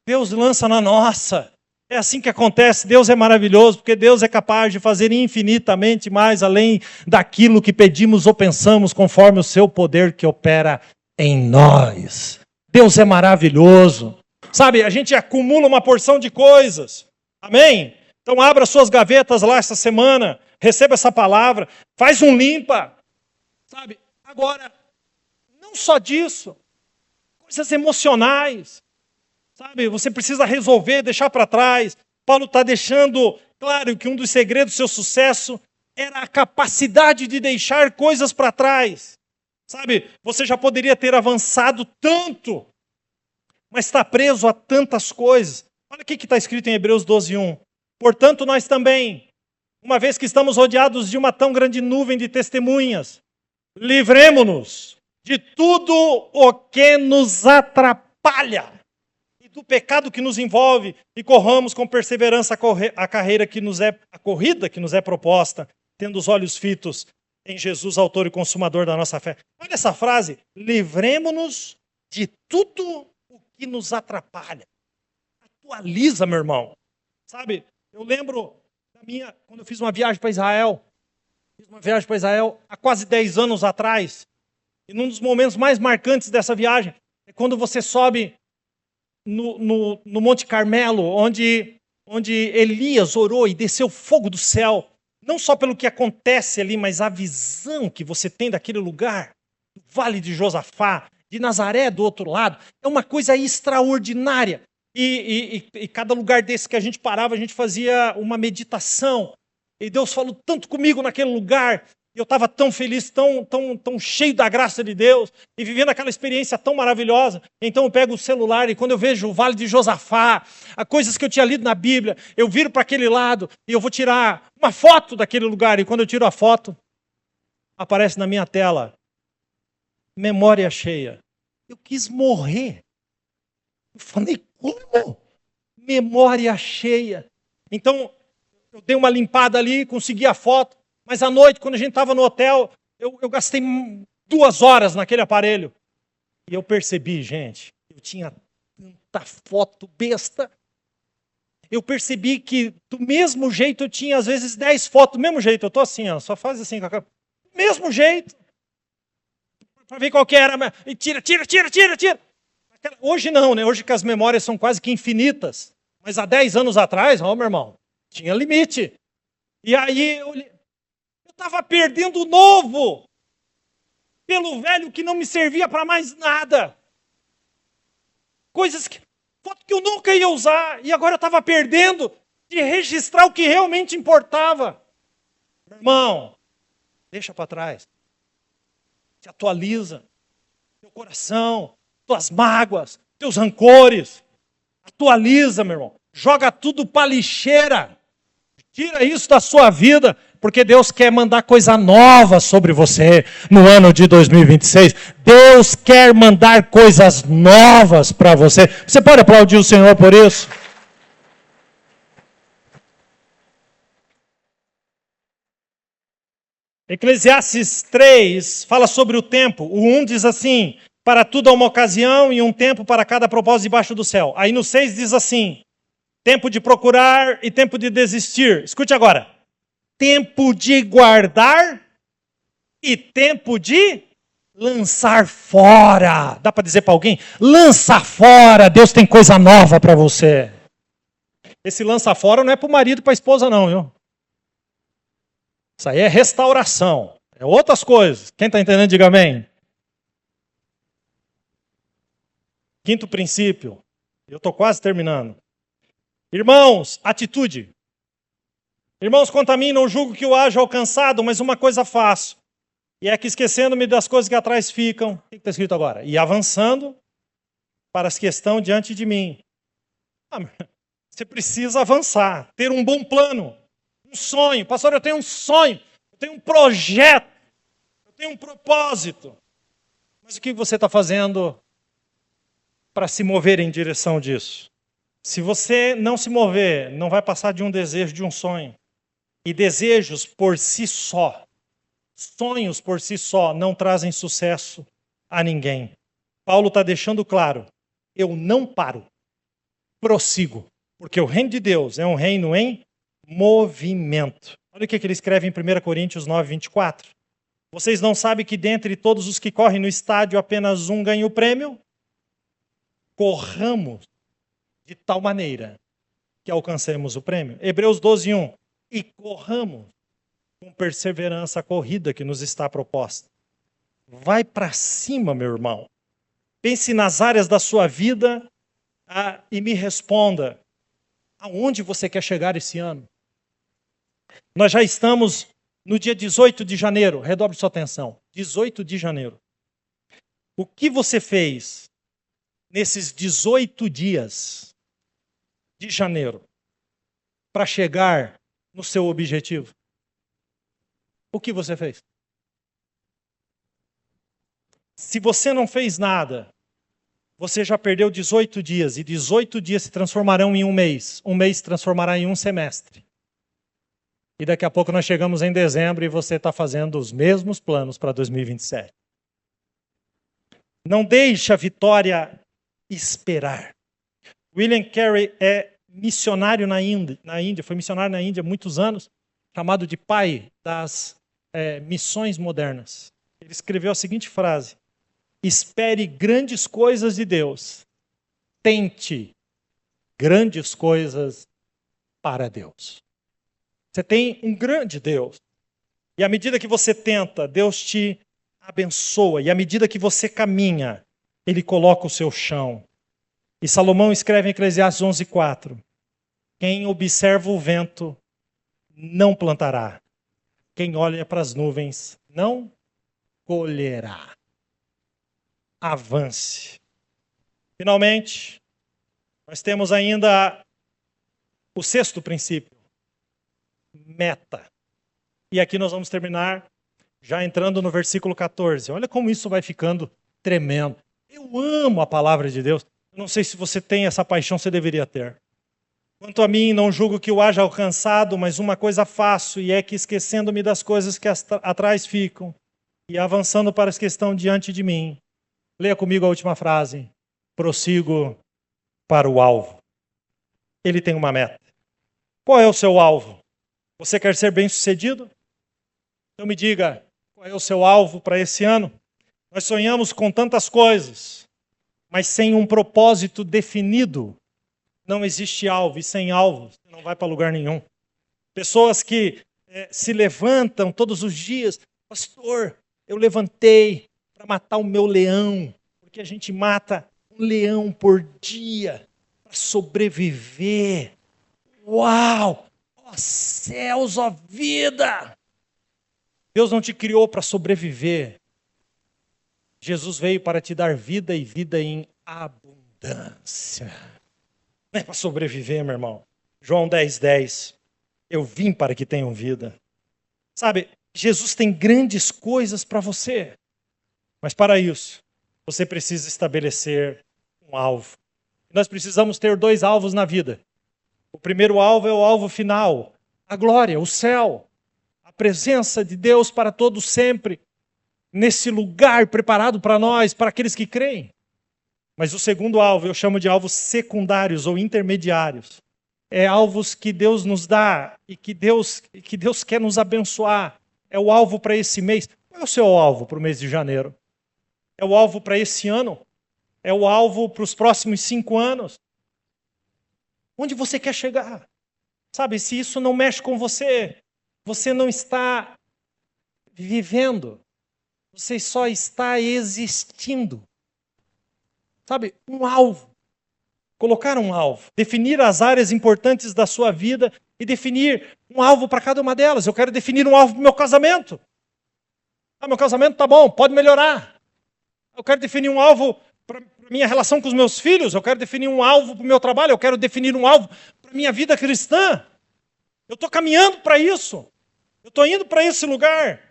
Deus lança na nossa. É assim que acontece, Deus é maravilhoso, porque Deus é capaz de fazer infinitamente mais além daquilo que pedimos ou pensamos, conforme o seu poder que opera em nós. Deus é maravilhoso. Sabe, a gente acumula uma porção de coisas. Amém? Então abra suas gavetas lá essa semana, receba essa palavra, faz um limpa. Sabe? Agora, não só disso, coisas emocionais. Sabe, você precisa resolver, deixar para trás. Paulo está deixando claro que um dos segredos do seu sucesso era a capacidade de deixar coisas para trás. Sabe, você já poderia ter avançado tanto, mas está preso a tantas coisas. Olha o que está escrito em Hebreus 12:1. Portanto, nós também, uma vez que estamos rodeados de uma tão grande nuvem de testemunhas, livremo-nos de tudo o que nos atrapalha, do pecado que nos envolve, e corramos com perseverança a carreira que nos é, a corrida que nos é proposta, tendo os olhos fitos em Jesus, autor e consumador da nossa fé. Olha essa frase, livremo-nos de tudo o que nos atrapalha. Atualiza, meu irmão. Sabe, eu lembro quando eu fiz uma viagem para Israel, há quase 10 anos atrás, e num dos momentos mais marcantes dessa viagem, é quando você sobe no Monte Carmelo, onde Elias orou e desceu fogo do céu, não só pelo que acontece ali, mas a visão que você tem daquele lugar, do Vale de Josafá, de Nazaré do outro lado, é uma coisa extraordinária. E cada lugar desse que a gente parava, a gente fazia uma meditação, e Deus falou tanto comigo naquele lugar. Eu estava tão feliz, tão cheio da graça de Deus, e vivendo aquela experiência tão maravilhosa. Então eu pego o celular e quando eu vejo o Vale de Josafá, as coisas que eu tinha lido na Bíblia, eu viro para aquele lado e eu vou tirar uma foto daquele lugar. E quando eu tiro a foto, aparece na minha tela, memória cheia. Eu quis morrer. Eu falei, como? Memória cheia. Então eu dei uma limpada ali, consegui a foto. Mas à noite, quando a gente estava no hotel, eu gastei 2 horas naquele aparelho. E eu percebi, gente, eu tinha tanta foto besta. Eu percebi que do mesmo jeito eu tinha, às vezes, 10 fotos. Do mesmo jeito, eu estou assim, ó, só faz assim. Do mesmo jeito. Para ver qual que era. E tira. Hoje não, né? Hoje que as memórias são quase que infinitas. Mas há 10 anos atrás, meu irmão, tinha limite. E aí eu estava perdendo o novo pelo velho que não me servia para mais nada. Foto que eu nunca ia usar, e agora eu estava perdendo de registrar o que realmente importava. Meu irmão, deixa para trás. Se atualiza. Teu coração, tuas mágoas, teus rancores. Atualiza, meu irmão. Joga tudo para a lixeira. Tira isso da sua vida, porque Deus quer mandar coisa nova sobre você no ano de 2026. Deus quer mandar coisas novas para você. Você pode aplaudir o Senhor por isso? Eclesiastes 3 fala sobre o tempo. O 1 diz assim, para tudo há uma ocasião e um tempo para cada propósito debaixo do céu. Aí no 6 diz assim, tempo de procurar e tempo de desistir. Escute agora. Tempo de guardar e tempo de lançar fora. Dá para dizer para alguém? Lança fora, Deus tem coisa nova para você. Esse lança fora não é para o marido e para a esposa não, viu? Isso aí é restauração. É outras coisas. Quem está entendendo, diga amém. Quinto princípio. Eu estou quase terminando. Irmãos, atitude. Irmãos, quanto a mim, não julgo que eu haja alcançado, mas uma coisa faço. E é que esquecendo-me das coisas que atrás ficam. O que está escrito agora? E avançando para as que estão diante de mim. Você precisa avançar, ter um bom plano, um sonho. Pastor, eu tenho um sonho, eu tenho um projeto, eu tenho um propósito. Mas o que você está fazendo para se mover em direção disso? Se você não se mover, não vai passar de um desejo, de um sonho. E desejos por si só, sonhos por si só, não trazem sucesso a ninguém. Paulo está deixando claro, eu não paro, prossigo. Porque o reino de Deus é um reino em movimento. Olha o que ele escreve em 1 Coríntios 9, 24. Vocês não sabem que dentre todos os que correm no estádio, apenas um ganha o prêmio? Corramos de tal maneira que alcancemos o prêmio. Hebreus 12, 1. E corramos com perseverança a corrida que nos está proposta. Vai para cima, meu irmão. Pense nas áreas da sua vida e me responda. Aonde você quer chegar esse ano? Nós já estamos no dia 18 de janeiro. Redobre sua atenção. 18 de janeiro. O que você fez nesses 18 dias de janeiro para chegar no seu objetivo? O que você fez? Se você não fez nada, você já perdeu 18 dias, e 18 dias se transformarão em um mês se transformará em um semestre. E daqui a pouco nós chegamos em dezembro e você está fazendo os mesmos planos para 2027. Não deixe a vitória esperar. William Carey é missionário na Índia, foi missionário na Índia há muitos anos, chamado de pai das missões modernas. Ele escreveu a seguinte frase: espere grandes coisas de Deus. Tente grandes coisas para Deus. Você tem um grande Deus. E à medida que você tenta, Deus te abençoa. E à medida que você caminha, Ele coloca o seu chão. E Salomão escreve em Eclesiastes 11:4. Quem observa o vento não plantará. Quem olha para as nuvens não colherá. Avance. Finalmente, nós temos ainda o sexto princípio. Meta. E aqui nós vamos terminar já entrando no versículo 14. Olha como isso vai ficando tremendo. Eu amo a palavra de Deus. Não sei se você tem essa paixão, você deveria ter. Quanto a mim, não julgo que o haja alcançado, mas uma coisa faço, e é que esquecendo-me das coisas que atrás ficam, e avançando para as que estão diante de mim. Leia comigo a última frase. Prossigo para o alvo. Ele tem uma meta. Qual é o seu alvo? Você quer ser bem-sucedido? Então me diga, qual é o seu alvo para esse ano? Nós sonhamos com tantas coisas, mas sem um propósito definido, não existe alvo. E sem alvo, você não vai para lugar nenhum. Pessoas que se levantam todos os dias. Pastor, eu levantei para matar o meu leão. Porque a gente mata um leão por dia para sobreviver. Uau! Ó céus, ó vida! Deus não te criou para sobreviver. Jesus veio para te dar vida e vida em abundância. Não é para sobreviver, meu irmão. João 10:10. Eu vim para que tenham vida. Sabe, Jesus tem grandes coisas para você. Mas para isso, você precisa estabelecer um alvo. Nós precisamos ter dois alvos na vida. O primeiro alvo é o alvo final. A glória, o céu. A presença de Deus para todos sempre. Nesse lugar preparado para nós, para aqueles que creem. Mas o segundo alvo eu chamo de alvos secundários ou intermediários. É alvos que Deus nos dá e que Deus quer nos abençoar. É o alvo para esse mês. Qual é o seu alvo para o mês de janeiro? É o alvo para esse ano? É o alvo para os próximos 5 anos? Onde você quer chegar? Sabe, se isso não mexe com você, você não está vivendo. Você só está existindo. Sabe, um alvo. Colocar um alvo. Definir as áreas importantes da sua vida e definir um alvo para cada uma delas. Eu quero definir um alvo para o meu casamento. Meu casamento tá bom, pode melhorar. Eu quero definir um alvo para a minha relação com os meus filhos. Eu quero definir um alvo para o meu trabalho. Eu quero definir um alvo para a minha vida cristã. Eu estou caminhando para isso. Eu estou indo para esse lugar.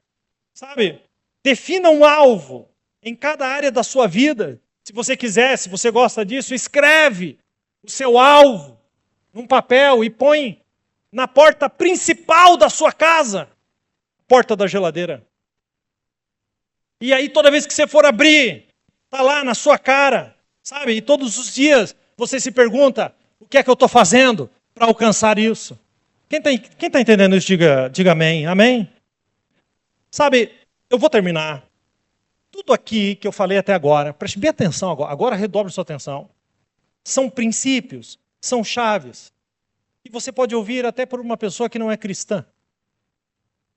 Sabe? Defina um alvo em cada área da sua vida. Se você quiser, se você gosta disso, escreve o seu alvo num papel e põe na porta principal da sua casa, porta da geladeira. E aí toda vez que você for abrir, está lá na sua cara, sabe? E todos os dias você se pergunta, o que é que eu estou fazendo para alcançar isso? Quem tá entendendo isso, diga amém. Amém? Sabe, eu vou terminar. Tudo aqui que eu falei até agora, preste bem atenção agora redobre sua atenção. São princípios, são chaves. E você pode ouvir até por uma pessoa que não é cristã.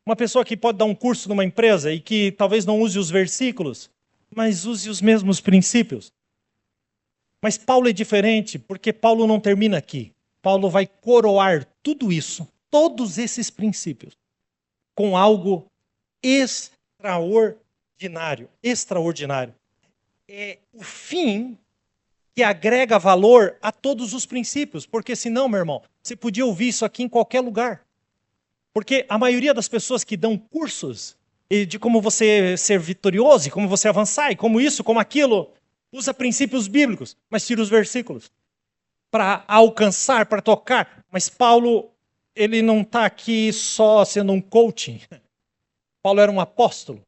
Uma pessoa que pode dar um curso numa empresa e que talvez não use os versículos, mas use os mesmos princípios. Mas Paulo é diferente, porque Paulo não termina aqui. Paulo vai coroar tudo isso, todos esses princípios, com algo extraordinário. Extraordinário. É o fim que agrega valor a todos os princípios, porque senão, meu irmão, você podia ouvir isso aqui em qualquer lugar. Porque a maioria das pessoas que dão cursos de como você ser vitorioso, e como você avançar, e como isso, como aquilo, usa princípios bíblicos, mas tira os versículos para alcançar, para tocar. Mas Paulo, ele não está aqui só sendo um coaching. Paulo era um apóstolo.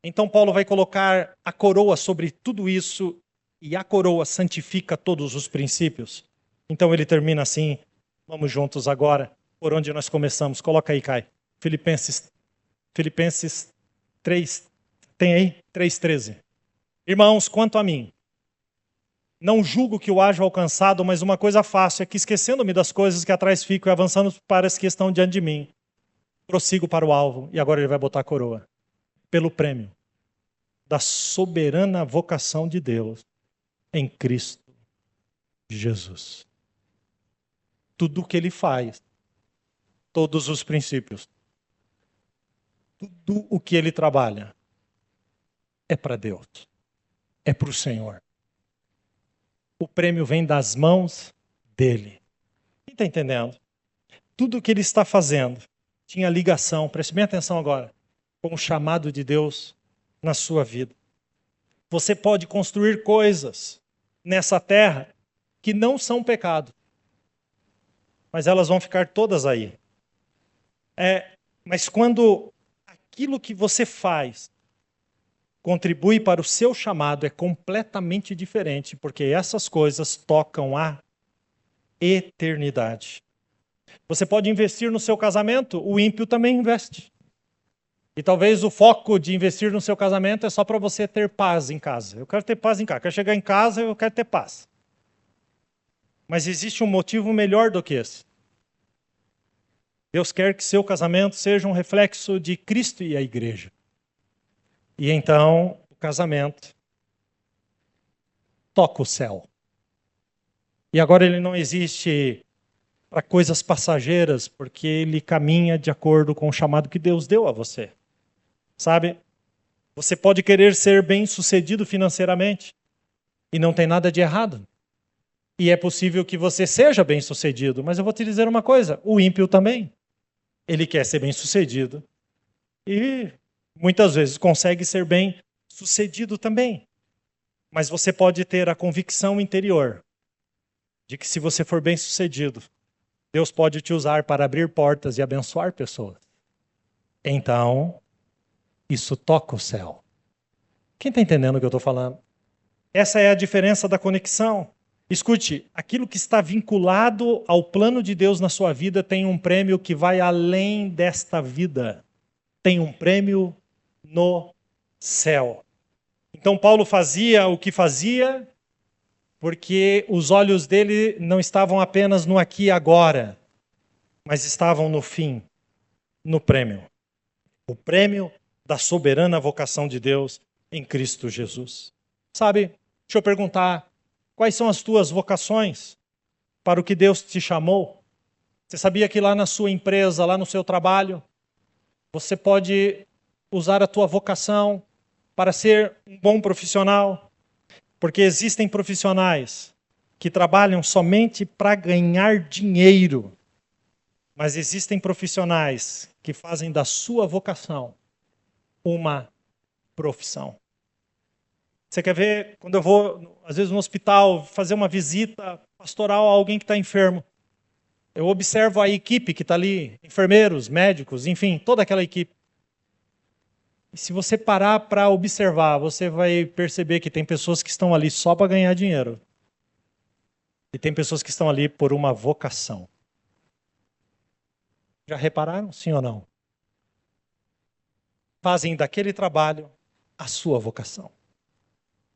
Então Paulo vai colocar a coroa sobre tudo isso, e a coroa santifica todos os princípios. Então ele termina assim, vamos juntos agora, por onde nós começamos. Coloca aí, Kai. Filipenses 3, tem aí? 3:13. Irmãos, quanto a mim, não julgo que o haja alcançado, mas uma coisa faço, é que esquecendo-me das coisas que atrás fico e avançando para as que estão diante de mim, prossigo para o alvo, e agora ele vai botar a coroa, pelo prêmio da soberana vocação de Deus em Cristo Jesus. Tudo o que ele faz, todos os princípios, tudo o que ele trabalha é para Deus, é para o Senhor. O prêmio vem das mãos dele. Quem está entendendo? Tudo o que ele está fazendo tinha ligação, preste bem atenção agora, com o chamado de Deus na sua vida. Você pode construir coisas nessa terra que não são pecado, mas elas vão ficar todas aí. Mas quando aquilo que você faz contribui para o seu chamado, é completamente diferente, porque essas coisas tocam a eternidade. Você pode investir no seu casamento, o ímpio também investe. E talvez o foco de investir no seu casamento é só para você ter paz em casa. Eu quero ter paz em casa, eu quero chegar em casa, eu quero ter paz. Mas existe um motivo melhor do que esse. Deus quer que seu casamento seja um reflexo de Cristo e a igreja. E então, o casamento toca o céu. E agora ele não existe para coisas passageiras, porque ele caminha de acordo com o chamado que Deus deu a você. Sabe? Você pode querer ser bem-sucedido financeiramente, e não tem nada de errado. E é possível que você seja bem-sucedido, mas eu vou te dizer uma coisa, o ímpio também. Ele quer ser bem-sucedido e muitas vezes consegue ser bem-sucedido também. Mas você pode ter a convicção interior de que se você for bem-sucedido, Deus pode te usar para abrir portas e abençoar pessoas. Então, isso toca o céu. Quem está entendendo o que eu estou falando? Essa é a diferença da conexão. Escute, aquilo que está vinculado ao plano de Deus na sua vida tem um prêmio que vai além desta vida. Tem um prêmio no céu. Então Paulo fazia o que fazia porque os olhos dele não estavam apenas no aqui e agora, mas estavam no fim, no prêmio. O prêmio da soberana vocação de Deus em Cristo Jesus. Sabe, deixa eu perguntar, quais são as tuas vocações para o que Deus te chamou? Você sabia que lá na sua empresa, lá no seu trabalho, você pode usar a tua vocação para ser um bom profissional? Porque existem profissionais que trabalham somente para ganhar dinheiro, mas existem profissionais que fazem da sua vocação uma profissão. Você quer ver, quando eu vou, às vezes, no hospital, fazer uma visita pastoral a alguém que está enfermo, eu observo a equipe que está ali, enfermeiros, médicos, enfim, toda aquela equipe. E se você parar para observar, você vai perceber que tem pessoas que estão ali só para ganhar dinheiro. E tem pessoas que estão ali por uma vocação. Já repararam, sim ou não? Fazem daquele trabalho a sua vocação.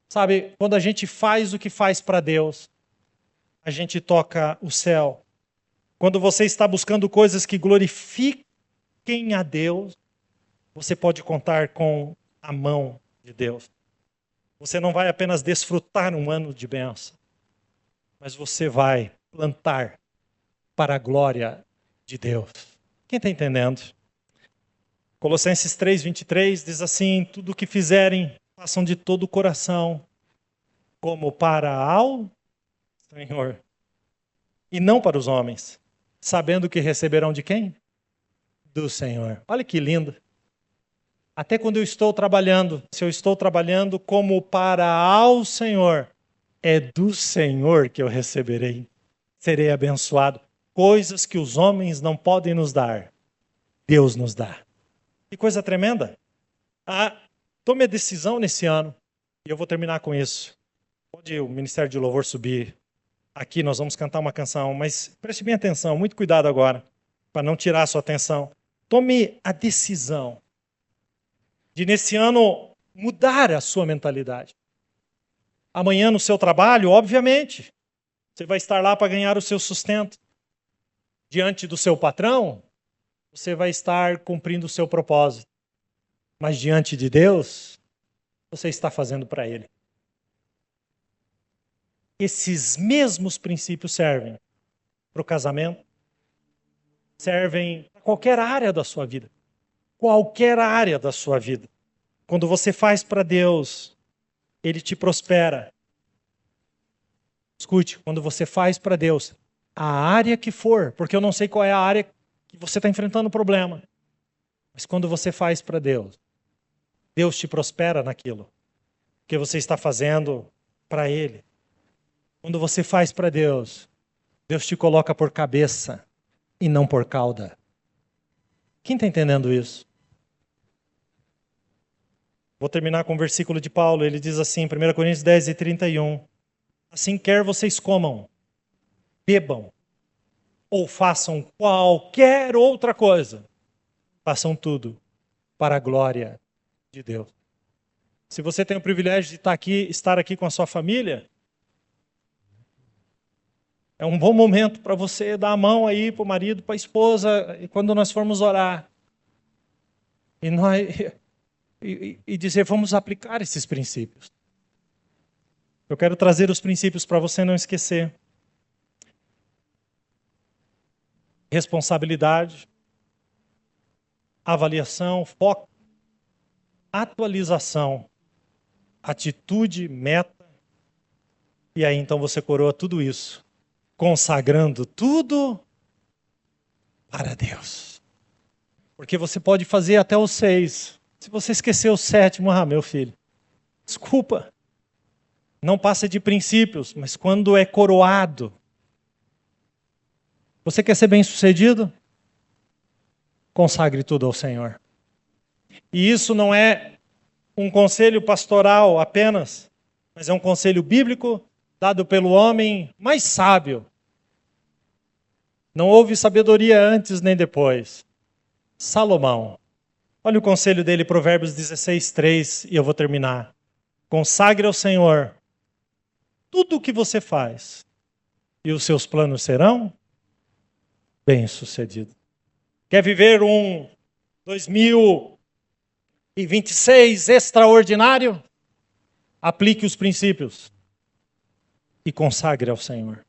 Sabe, quando a gente faz o que faz para Deus, a gente toca o céu. Quando você está buscando coisas que glorifiquem a Deus, você pode contar com a mão de Deus. Você não vai apenas desfrutar um ano de bênção, mas você vai plantar para a glória de Deus. Quem está entendendo? Colossenses 3:23 diz assim: tudo o que fizerem, façam de todo o coração, como para ao Senhor, e não para os homens, sabendo que receberão de quem? Do Senhor. Olha que lindo. Até quando eu estou trabalhando, se eu estou trabalhando como para ao Senhor, é do Senhor que eu receberei. Serei abençoado. Coisas que os homens não podem nos dar, Deus nos dá. Que coisa tremenda. Tome a decisão nesse ano, e eu vou terminar com isso. Pode o Ministério de Louvor subir aqui, nós vamos cantar uma canção, mas preste bem atenção, muito cuidado agora, para não tirar a sua atenção. Tome a decisão de, nesse ano, mudar a sua mentalidade. Amanhã no seu trabalho, obviamente, você vai estar lá para ganhar o seu sustento. Diante do seu patrão, você vai estar cumprindo o seu propósito. Mas diante de Deus, você está fazendo para Ele. Esses mesmos princípios servem para o casamento, servem para qualquer área da sua vida. Qualquer área da sua vida. Quando você faz para Deus, Ele te prospera. Escute, quando você faz para Deus, a área que for, porque eu não sei qual é a área que você está enfrentando o problema, mas quando você faz para Deus, Deus te prospera naquilo, porque você está fazendo para Ele. Quando você faz para Deus, Deus te coloca por cabeça e não por cauda. Quem está entendendo isso? Vou terminar com um versículo de Paulo. Ele diz assim, 1 Coríntios 10:31. Assim quer vocês comam, bebam, ou façam qualquer outra coisa, façam tudo para a glória de Deus. Se você tem o privilégio de estar aqui com a sua família, é um bom momento para você dar a mão aí para o marido, para a esposa, e quando nós formos orar, e dizer, vamos aplicar esses princípios. Eu quero trazer os princípios para você não esquecer. Responsabilidade, avaliação, foco, atualização, atitude, meta. E aí então você coroa tudo isso, consagrando tudo para Deus. Porque você pode fazer até o 6. Se você esquecer o 7º, meu filho, desculpa. Não passa de princípios, mas quando é coroado. Você quer ser bem-sucedido? Consagre tudo ao Senhor. E isso não é um conselho pastoral apenas, mas é um conselho bíblico dado pelo homem mais sábio. Não houve sabedoria antes nem depois. Salomão. Olha o conselho dele, Provérbios 16:3, e eu vou terminar. Consagre ao Senhor tudo o que você faz, e os seus planos serão bem-sucedidos. Quer viver um 2020 e 26, extraordinário, aplique os princípios e consagre ao Senhor.